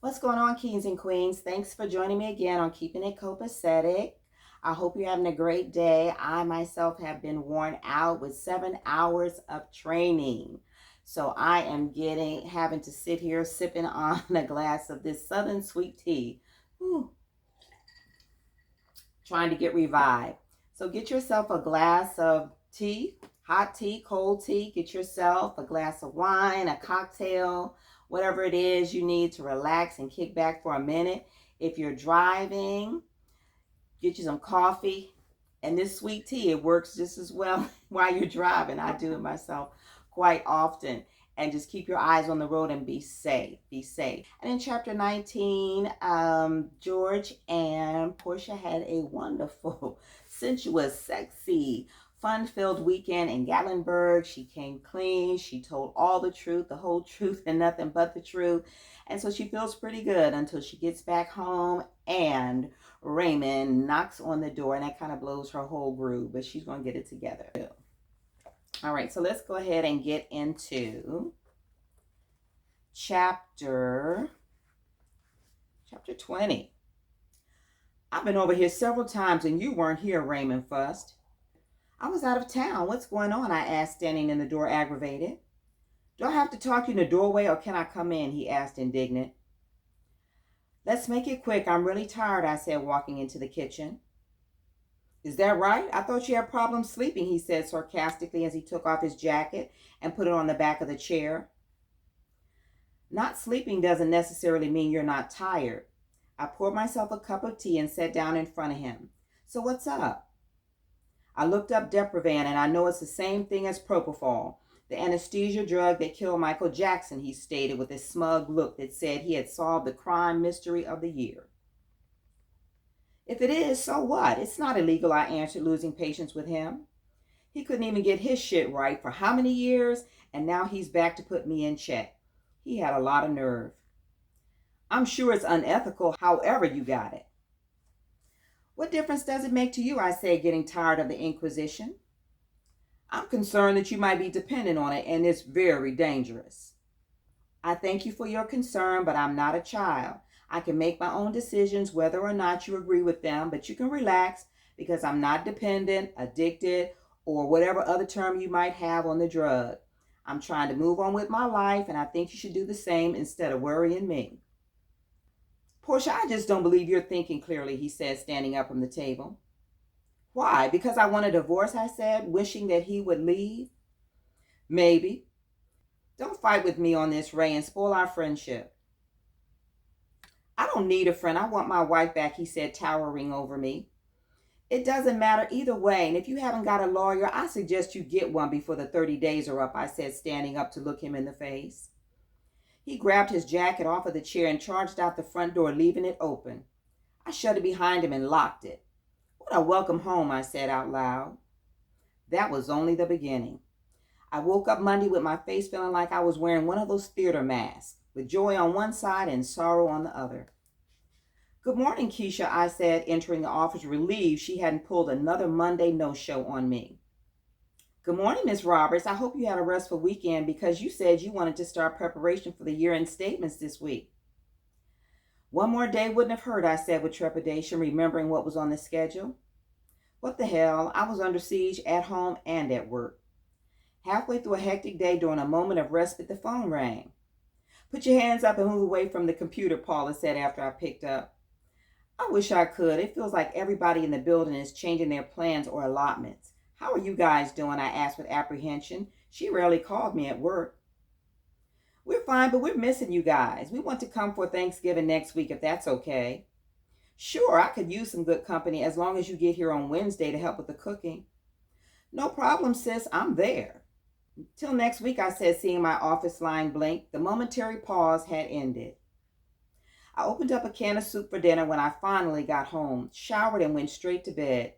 What's going on, kings and queens? Thanks for joining me again on Keeping It Copacetic. I hope you're having a great day. I myself have been worn out with 7 hours of training. So I am having to sit here sipping on a glass of this Southern sweet tea. Whew, trying to get revived. So get yourself a glass of tea, hot tea, cold tea. Get yourself a glass of wine, a cocktail, whatever it is you need to relax and kick back for a minute. If you're driving, get you some coffee. And this sweet tea, it works just as well while you're driving. I do it myself quite often. And just keep your eyes on the road and be safe. Be safe. And in chapter 19, George and Portia had a wonderful, sensuous, sexy, fun-filled weekend in Gatlinburg. She came clean. She told all the truth, the whole truth, and nothing but the truth. And so she feels pretty good until she gets back home and Raymond knocks on the door, and that kind of blows her whole groove, but she's going to get it together. All right, so let's go ahead and get into chapter 20. I've been over here several times and you weren't here, Raymond fussed. I was out of town. What's going on? I asked, standing in the door, aggravated. Do I have to talk to you in the doorway or can I come in? He asked, indignant. Let's make it quick. I'm really tired, I said, walking into the kitchen. Is that right? I thought you had problems sleeping, he said sarcastically as he took off his jacket and put it on the back of the chair. Not sleeping doesn't necessarily mean you're not tired. I poured myself a cup of tea and sat down in front of him. So what's up? I looked up Deprivan, and I know it's the same thing as propofol, the anesthesia drug that killed Michael Jackson, he stated with a smug look that said he had solved the crime mystery of the year. If it is, so what? It's not illegal, I answered, losing patience with him. He couldn't even get his shit right for how many years, and now he's back to put me in check. He had a lot of nerve. I'm sure it's unethical, however you got it. What difference does it make to you, I said, getting tired of the Inquisition. I'm concerned that you might be dependent on it, and it's very dangerous. I thank you for your concern, but I'm not a child. I can make my own decisions whether or not you agree with them, but you can relax because I'm not dependent, addicted, or whatever other term you might have on the drug. I'm trying to move on with my life, and I think you should do the same instead of worrying me. Portia, I just don't believe you're thinking clearly, he said, standing up from the table. Why? Because I want a divorce, I said, wishing that he would leave? Maybe. Don't fight with me on this, Ray, and spoil our friendship. I don't need a friend. I want my wife back, he said, towering over me. It doesn't matter either way, and if you haven't got a lawyer, I suggest you get one before the 30 days are up, I said, standing up to look him in the face. He grabbed his jacket off of the chair and charged out the front door, leaving it open. I shut it behind him and locked it. What a welcome home, I said out loud. That was only the beginning. I woke up Monday with my face feeling like I was wearing one of those theater masks, with joy on one side and sorrow on the other. Good morning, Keisha, I said, entering the office, relieved she hadn't pulled another Monday no-show on me. Good morning, Miss Roberts. I hope you had a restful weekend because you said you wanted to start preparation for the year-end statements this week. One more day wouldn't have hurt, I said with trepidation, remembering what was on the schedule. What the hell? I was under siege at home and at work. Halfway through a hectic day, during a moment of respite, the phone rang. Put your hands up and move away from the computer, Paula said after I picked up. I wish I could. It feels like everybody in the building is changing their plans or allotments. How are you guys doing? I asked with apprehension. She rarely called me at work. We're fine, but we're missing you guys. We want to come for Thanksgiving next week if that's okay. Sure, I could use some good company as long as you get here on Wednesday to help with the cooking. No problem, sis. I'm there. Till next week, I said, seeing my office line blink. The momentary pause had ended. I opened up a can of soup for dinner when I finally got home, showered, and went straight to bed.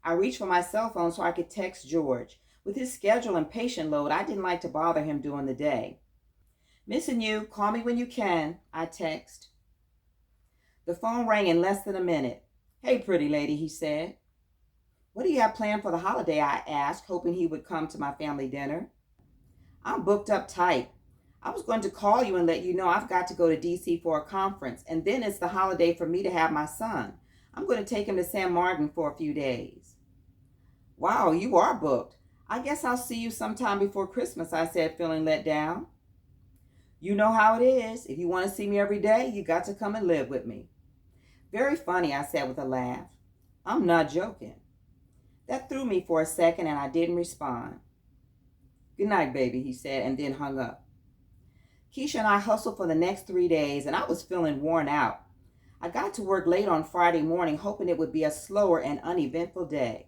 I reached for my cell phone so I could text George. With his schedule and patient load, I didn't like to bother him during the day. Missing you. Call me when you can, I text. The phone rang in less than a minute. Hey, pretty lady, he said. What do you have planned for the holiday? I asked, hoping he would come to my family dinner. I'm booked up tight. I was going to call you and let you know I've got to go to DC for a conference, and then it's the holiday for me to have my son. I'm going to take him to San Martin for a few days. Wow, you are booked. I guess I'll see you sometime before Christmas, I said, feeling let down. You know how it is. If you want to see me every day, you got to come and live with me. Very funny, I said with a laugh. I'm not joking. That threw me for a second and I didn't respond. Good night, baby, he said, and then hung up. Keisha and I hustled for the next 3 days, and I was feeling worn out. I got to work late on Friday morning, hoping it would be a slower and uneventful day.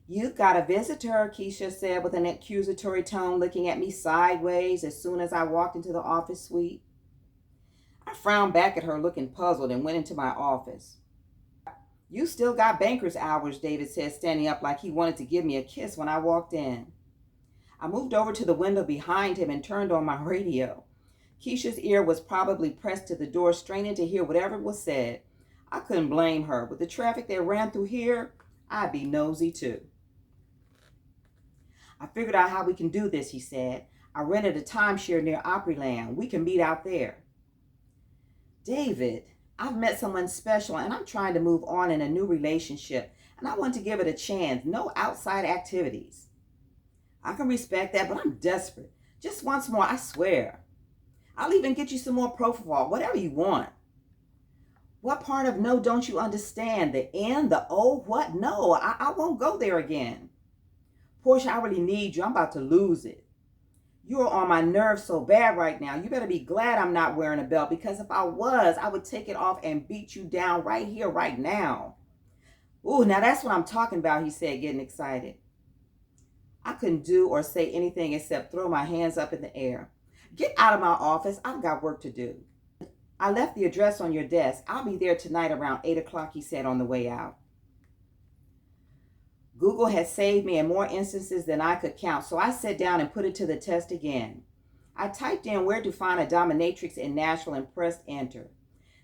You've got a visitor, Keisha said with an accusatory tone, looking at me sideways as soon as I walked into the office suite. I frowned back at her, looking puzzled, and went into my office. You still got banker's hours, David said, standing up like he wanted to give me a kiss when I walked in. I moved over to the window behind him and turned on my radio. Keisha's ear was probably pressed to the door, straining to hear whatever was said. I couldn't blame her. With the traffic that ran through here, I'd be nosy too. I figured out how we can do this, he said. I rented a timeshare near Opryland. We can meet out there. David, I've met someone special and I'm trying to move on in a new relationship, and I want to give it a chance. No outside activities. I can respect that, but I'm desperate. Just once more, I swear. I'll even get you some more propofol, whatever you want. What part of no don't you understand? The N, the O, what? No, I won't go there again. Portia, I really need you. I'm about to lose it. You're on my nerves so bad right now. You better be glad I'm not wearing a belt, because if I was, I would take it off and beat you down right here, right now. Ooh, now that's what I'm talking about, he said, getting excited. I couldn't do or say anything except throw my hands up in the air. Get out of my office. I've got work to do. I left the address on your desk. I'll be there tonight around 8 o'clock, he said on the way out. Google had saved me in more instances than I could count, so I sat down and put it to the test again. I typed in where to find a dominatrix in Nashville and pressed enter.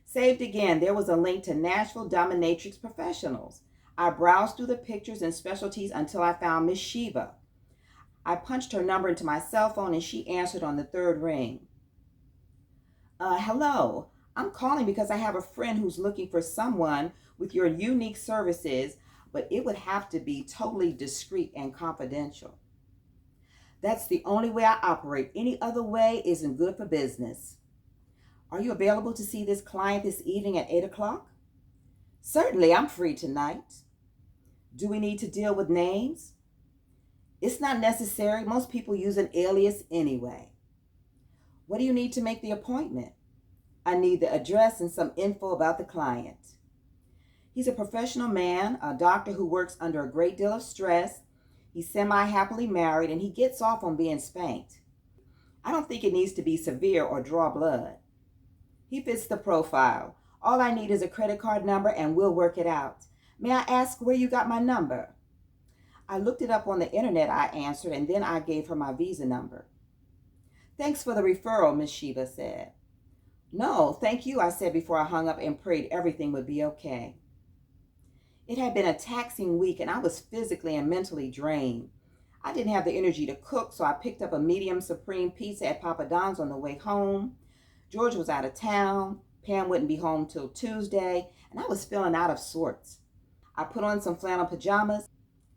Saved again, there was a link to Nashville dominatrix professionals. I browsed through the pictures and specialties until I found Miss Shiva. I punched her number into my cell phone and she answered on the third ring. Hello, I'm calling because I have a friend who's looking for someone with your unique services, but it would have to be totally discreet and confidential. That's the only way I operate. Any other way isn't good for business. Are you available to see this client this evening at 8 o'clock? Certainly, I'm free tonight. Do we need to deal with names? It's not necessary. Most people use an alias anyway. What do you need to make the appointment? I need the address and some info about the client. He's a professional man, a doctor who works under a great deal of stress. He's semi-happily married, and he gets off on being spanked. I don't think it needs to be severe or draw blood. He fits the profile. All I need is a credit card number, and we'll work it out. May I ask where you got my number? I looked it up on the internet, I answered, and then I gave her my Visa number. Thanks for the referral, Miss Shiva said. No, thank you, I said before I hung up and prayed everything would be okay. It had been a taxing week, and I was physically and mentally drained. I didn't have the energy to cook, so I picked up a medium supreme pizza at Papa Don's on the way home. George was out of town. Pam wouldn't be home till Tuesday, and I was feeling out of sorts. I put on some flannel pajamas.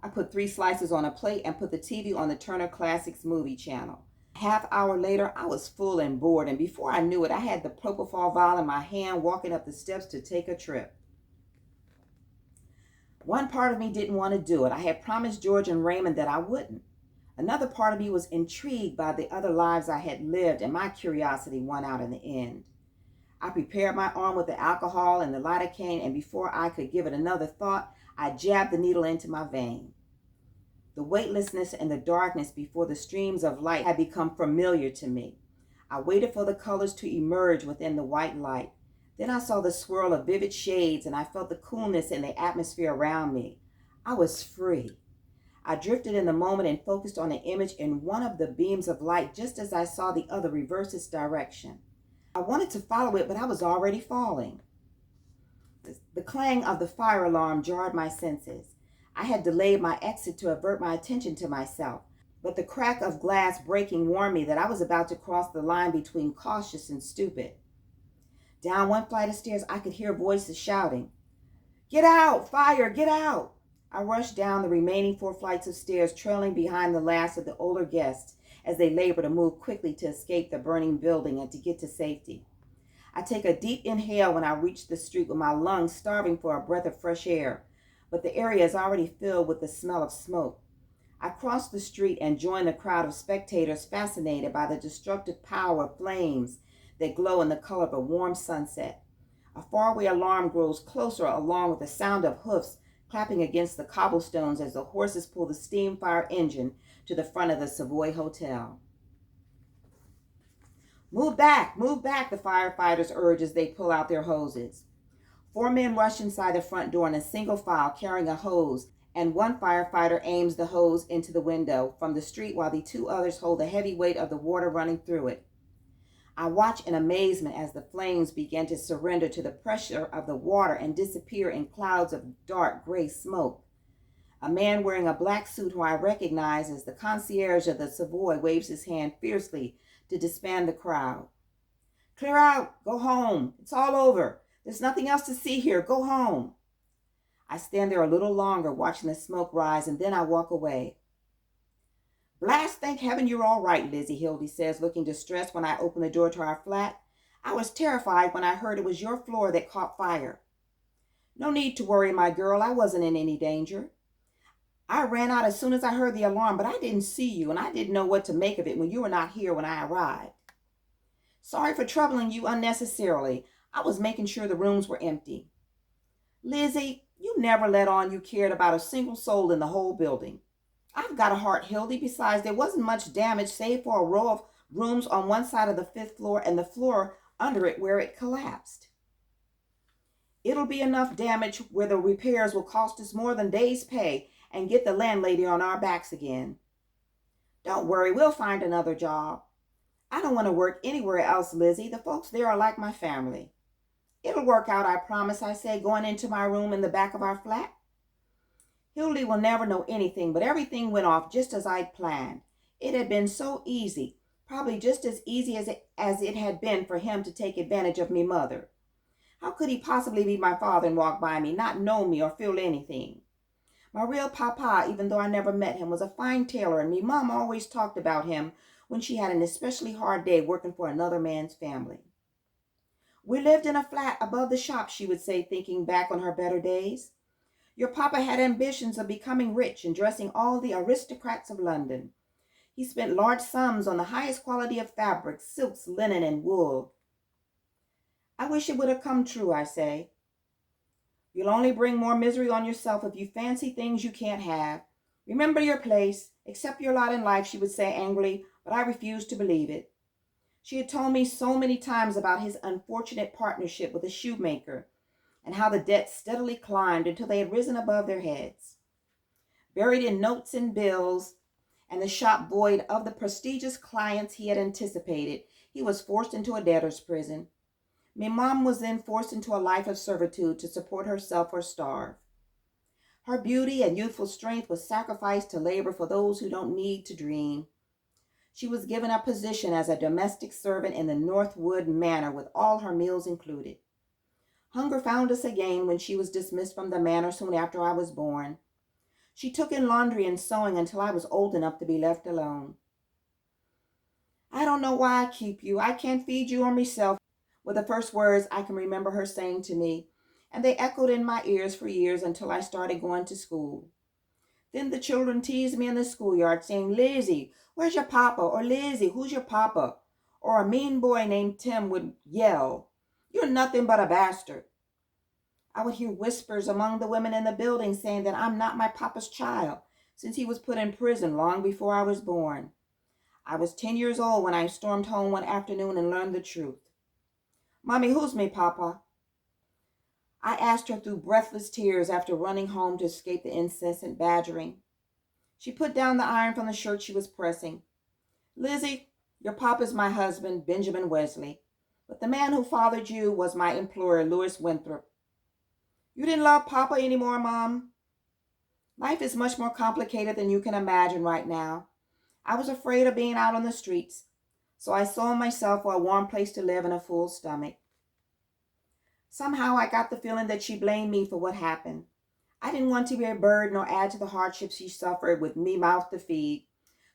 I put 3 slices on a plate and put the TV on the Turner Classics movie channel. Half hour later, I was full and bored, and before I knew it, I had the propofol vial in my hand, walking up the steps to take a trip. One part of me didn't want to do it. I had promised George and Raymond that I wouldn't. Another part of me was intrigued by the other lives I had lived, and my curiosity won out in the end. I prepared my arm with the alcohol and the lidocaine, and before I could give it another thought, I jabbed the needle into my vein. The weightlessness and the darkness before the streams of light had become familiar to me. I waited for the colors to emerge within the white light. Then I saw the swirl of vivid shades, and I felt the coolness in the atmosphere around me. I was free. I drifted in the moment and focused on the image in one of the beams of light just as I saw the other reverse its direction. I wanted to follow it, but I was already falling. The clang of the fire alarm jarred my senses. I had delayed my exit to avert my attention to myself, but the crack of glass breaking warned me that I was about to cross the line between cautious and stupid. Down one flight of stairs, I could hear voices shouting, "Get out! Fire! Get out!" I rushed down the remaining 4 flights of stairs, trailing behind the last of the older guests as they labored to move quickly to escape the burning building and to get to safety. I take a deep inhale when I reach the street with my lungs starving for a breath of fresh air, but the area is already filled with the smell of smoke. I cross the street and join the crowd of spectators fascinated by the destructive power of flames that glow in the color of a warm sunset. A faraway alarm grows closer along with the sound of hoofs clapping against the cobblestones as the horses pull the steam fire engine to the front of the Savoy Hotel. Move back, the firefighters urge as they pull out their hoses. 4 men rush inside the front door in a single file carrying a hose, and one firefighter aims the hose into the window from the street while the 2 others hold the heavy weight of the water running through it. I watch in amazement as the flames begin to surrender to the pressure of the water and disappear in clouds of dark gray smoke. A man wearing a black suit who I recognize as the concierge of the Savoy waves his hand fiercely to disband the crowd. "Clear out! Go home! It's all over! There's nothing else to see here! Go home!" I stand there a little longer watching the smoke rise, and then I walk away. "Blast, thank heaven you're all right, Lizzie," Hildy says, looking distressed when I open the door to our flat. "I was terrified when I heard it was your floor that caught fire." "No need to worry, my girl. I wasn't in any danger. I ran out as soon as I heard the alarm, but I didn't see you, and I didn't know what to make of it when you were not here when I arrived." "Sorry for troubling you unnecessarily. I was making sure the rooms were empty." "Lizzie, you never let on you cared about a single soul in the whole building." "I've got a heart, Hildy. Besides, there wasn't much damage save for a row of rooms on one side of the 5th floor and the floor under it where it collapsed." "It'll be enough damage where the repairs will cost us more than days' pay and get the landlady on our backs again." "Don't worry, we'll find another job." "I don't want to work anywhere else, Lizzie. The folks there are like my family." "It'll work out, I promise," I say, going into my room in the back of our flat. Hildy will never know anything, but everything went off just as I'd planned. It had been so easy, probably just as easy as it had been for him to take advantage of me mother. How could he possibly be my father and walk by me, not know me or feel anything? My real papa, even though I never met him, was a fine tailor, and me mom always talked about him when she had an especially hard day working for another man's family. "We lived in a flat above the shop," she would say, thinking back on her better days. "Your papa had ambitions of becoming rich and dressing all the aristocrats of London. He spent large sums on the highest quality of fabrics, silks, linen, and wool." "I wish it would have come true," I say. "You'll only bring more misery on yourself if you fancy things you can't have. Remember your place, accept your lot in life," she would say angrily, but I refused to believe it. She had told me so many times about his unfortunate partnership with a shoemaker and how the debts steadily climbed until they had risen above their heads. Buried in notes and bills, and the shop void of the prestigious clients he had anticipated, he was forced into a debtor's prison. My mom was then forced into a life of servitude to support herself or starve. Her beauty and youthful strength was sacrificed to labor for those who don't need to dream. She was given a position as a domestic servant in the Northwood Manor with all her meals included. Hunger found us again when she was dismissed from the manor soon after I was born. She took in laundry and sewing until I was old enough to be left alone. "I don't know why I keep you. I can't feed you or myself," were the first words I can remember her saying to me, and they echoed in my ears for years until I started going to school. Then the children teased me in the schoolyard, saying, "Lizzie, where's your papa?" Or, "Lizzie, who's your papa?" Or a mean boy named Tim would yell, "You're nothing but a bastard." I would hear whispers among the women in the building saying that I'm not my papa's child, since he was put in prison long before I was born. I was 10 years old when I stormed home one afternoon and learned the truth. "Mommy, who's me papa?" I asked her through breathless tears after running home to escape the incessant badgering. She put down the iron from the shirt she was pressing. "Lizzie, your papa's my husband, Benjamin Wesley, but the man who fathered you was my employer, Louis Winthrop." "You didn't love papa anymore, Mom?" "Life is much more complicated than you can imagine right now. I was afraid of being out on the streets, so I sold myself for a warm place to live and a full stomach. Somehow I got the feeling that she blamed me for what happened. I didn't want to be a burden or add to the hardships she suffered with me mouth to feed.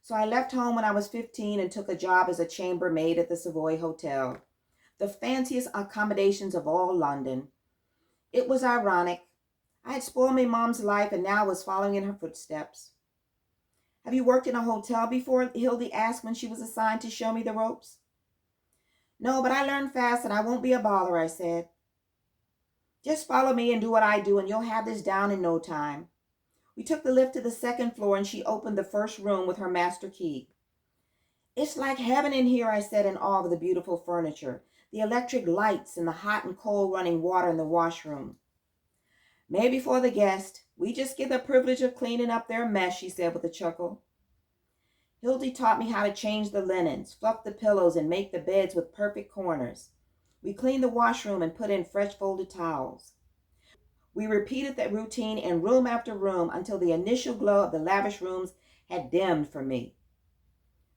So I left home when I was 15 and took a job as a chambermaid at the Savoy Hotel, the fanciest accommodations of all London. It was ironic. I had spoiled my mom's life and now was following in her footsteps. Have you worked in a hotel before? Hildy asked when she was assigned to show me the ropes. No, but I learned fast and I won't be a bother, I said. Just follow me and do what I do and you'll have this down in no time. We took the lift to the second floor and she opened the first room with her master key. It's like heaven in here, I said in awe of the beautiful furniture, the electric lights and the hot and cold running water in the washroom. Maybe for the guest. We just get the privilege of cleaning up their mess, she said with a chuckle. Hildy taught me how to change the linens, fluff the pillows, and make the beds with perfect corners. We cleaned the washroom and put in fresh folded towels. We repeated that routine in room after room until the initial glow of the lavish rooms had dimmed for me.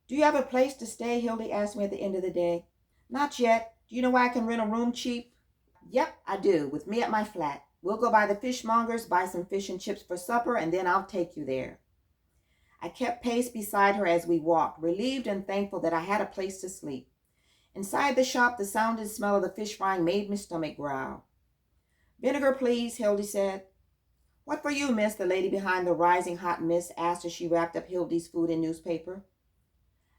Do you have a place to stay? Hildy asked me at the end of the day. Not yet. Do you know where I can rent a room cheap? Yep, I do, with me at my flat. We'll go by the fishmonger's, buy some fish and chips for supper, and then I'll take you there. I kept pace beside her as we walked, relieved and thankful that I had a place to sleep. Inside the shop, the sound and smell of the fish frying made my stomach growl. Vinegar, please, Hildy said. What for you, miss? The lady behind the rising hot mist asked as she wrapped up Hildy's food in newspaper.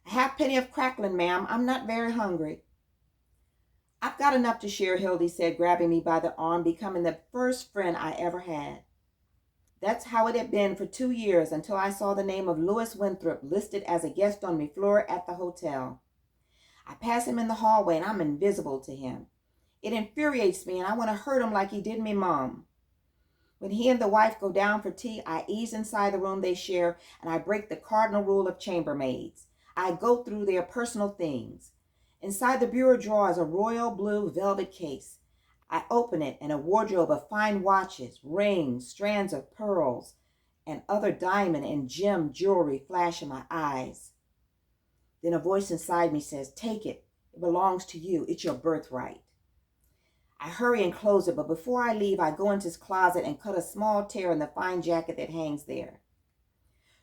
A halfpenny of crackling, ma'am. I'm not very hungry. I've got enough to share, Hildy said, grabbing me by the arm, becoming the first friend I ever had. That's how it had been for 2 years until I saw the name of Louis Winthrop listed as a guest on my floor at the hotel. I pass him in the hallway and I'm invisible to him. It infuriates me and I want to hurt him like he did me mom. When he and the wife go down for tea, I ease inside the room they share and I break the cardinal rule of chambermaids. I go through their personal things. Inside the bureau drawer is a royal blue velvet case. I open it and a wardrobe of fine watches, rings, strands of pearls, and other diamond and gem jewelry flash in my eyes. Then a voice inside me says, take it. It belongs to you. It's your birthright. I hurry and close it, but before I leave, I go into his closet and cut a small tear in the fine jacket that hangs there.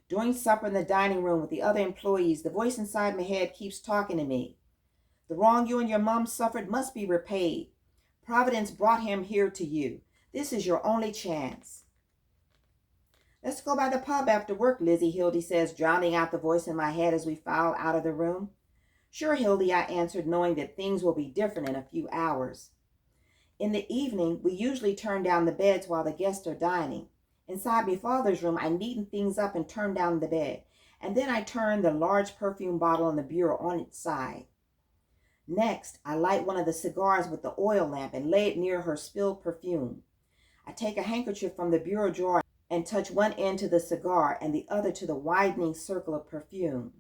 During supper in the dining room with the other employees, the voice inside my head keeps talking to me. The wrong you and your mom suffered must be repaid. Providence brought him here to you. This is your only chance. Let's go by the pub after work, Lizzie, Hildy says, drowning out the voice in my head as we file out of the room. Sure, Hildy, I answered, knowing that things will be different in a few hours. In the evening, we usually turn down the beds while the guests are dining. Inside my father's room, I neaten things up and turn down the bed. And then I turn the large perfume bottle on the bureau on its side. Next, I light one of the cigars with the oil lamp and lay it near her spilled perfume. I take a handkerchief from the bureau drawer and touch one end to the cigar and the other to the widening circle of perfume.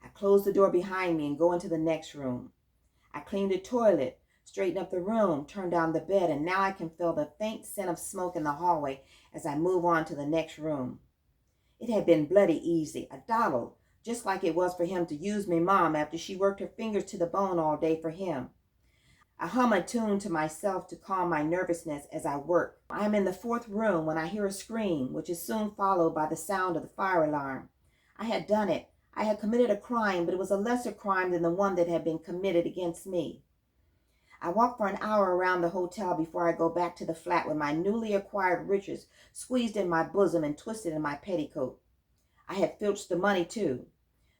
I close the door behind me and go into the next room. I clean the toilet, straighten up the room, turn down the bed, and now I can feel the faint scent of smoke in the hallway as I move on to the next room. It had been bloody easy, a doddle, just like it was for him to use me mom after she worked her fingers to the bone all day for him. I hum a tune to myself to calm my nervousness as I work. I am in the fourth room when I hear a scream, which is soon followed by the sound of the fire alarm. I had done it. I had committed a crime, but it was a lesser crime than the one that had been committed against me. I walk for an hour around the hotel before I go back to the flat with my newly acquired riches squeezed in my bosom and twisted in my petticoat. I had filched the money too.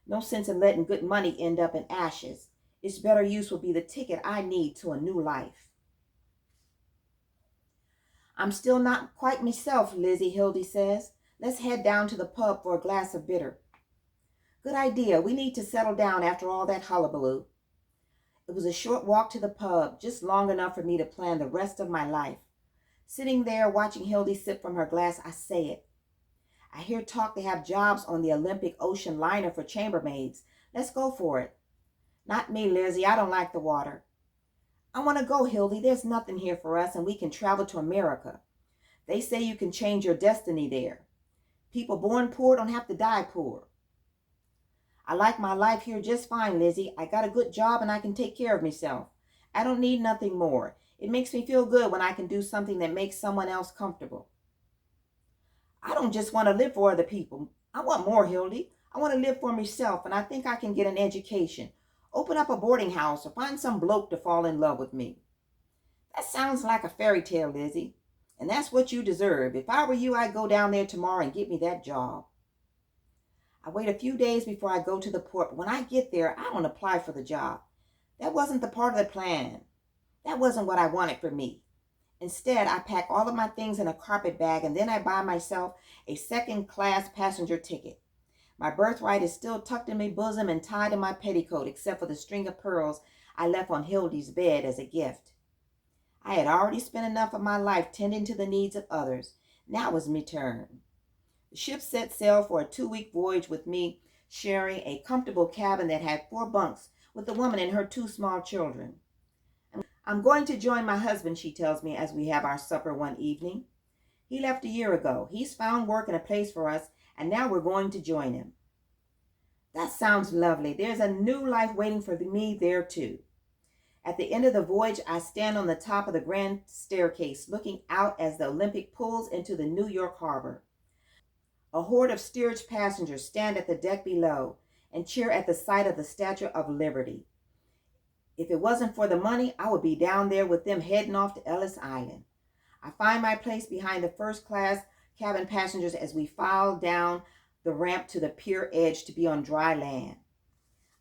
No sense in letting good money end up in ashes. Its better use will be the ticket I need to a new life. I'm still not quite myself, Lizzie, Hildy says. Let's head down to the pub for a glass of bitter. Good idea. We need to settle down after all that hullabaloo. It was a short walk to the pub, just long enough for me to plan the rest of my life. Sitting there watching Hildy sip from her glass, I say it. I hear talk they have jobs on the Olympic Ocean liner for chambermaids. Let's go for it. Not me, Lizzie. I don't like the water. I want to go, Hildy. There's nothing here for us, and we can travel to America. They say you can change your destiny there. People born poor don't have to die poor. I like my life here just fine, Lizzie. I got a good job and I can take care of myself. I don't need nothing more. It makes me feel good when I can do something that makes someone else comfortable. I don't just want to live for other people. I want more, Hildy. I want to live for myself, and I think I can get an education. Open up a boarding house or find some bloke to fall in love with me. That sounds like a fairy tale, Lizzie. And that's what you deserve. If I were you, I'd go down there tomorrow and get me that job. I wait a few days before I go to the port, but when I get there, I don't apply for the job. That wasn't the part of the plan. That wasn't what I wanted for me. Instead, I pack all of my things in a carpet bag and then I buy myself a second-class passenger ticket. My birthright is still tucked in my bosom and tied in my petticoat, except for the string of pearls I left on Hildy's bed as a gift. I had already spent enough of my life tending to the needs of others. Now it was my turn. The ship set sail for a 2-week voyage with me, sharing a comfortable cabin that had 4 bunks with the woman and her 2 small children. I'm going to join my husband, she tells me as we have our supper one evening. He left a year ago. He's found work and a place for us, and now we're going to join him. That sounds lovely. There's a new life waiting for me there too. At the end of the voyage, I stand on the top of the grand staircase, looking out as the Olympic pulls into the New York harbor. A horde of steerage passengers stand at the deck below and cheer at the sight of the Statue of Liberty. If it wasn't for the money, I would be down there with them heading off to Ellis Island. I find my place behind the first-class cabin passengers as we file down the ramp to the pier edge to be on dry land.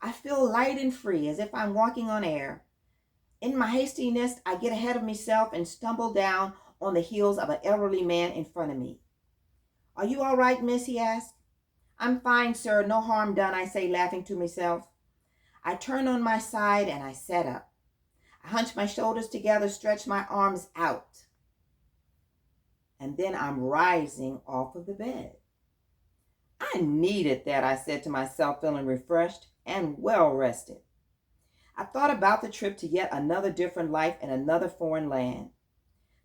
I feel light and free, as if I'm walking on air. In my hastiness, I get ahead of myself and stumble down on the heels of an elderly man in front of me. Are you all right, miss? He asks. I'm fine, sir. No harm done, I say, laughing to myself. I turn on my side and I set up. I hunch my shoulders together, stretch my arms out. And then I'm rising off of the bed. I needed that, I said to myself, feeling refreshed and well rested. I thought about the trip to yet another different life in another foreign land.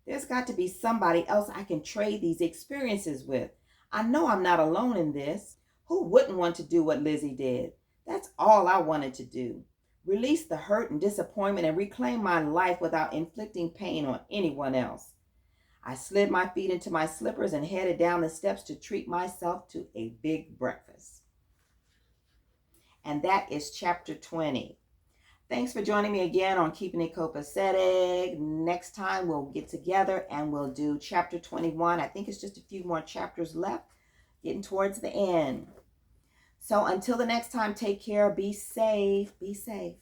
There's got to be somebody else I can trade these experiences with. I know I'm not alone in this. Who wouldn't want to do what Lizzie did? That's all I wanted to do. Release the hurt and disappointment and reclaim my life without inflicting pain on anyone else. I slid my feet into my slippers and headed down the steps to treat myself to a big breakfast. And that is chapter 20. Thanks for joining me again on Keeping It Copacetic. Next time we'll get together and we'll do chapter 21. I think it's just a few more chapters left, getting towards the end. So until the next time, take care, be safe, be safe.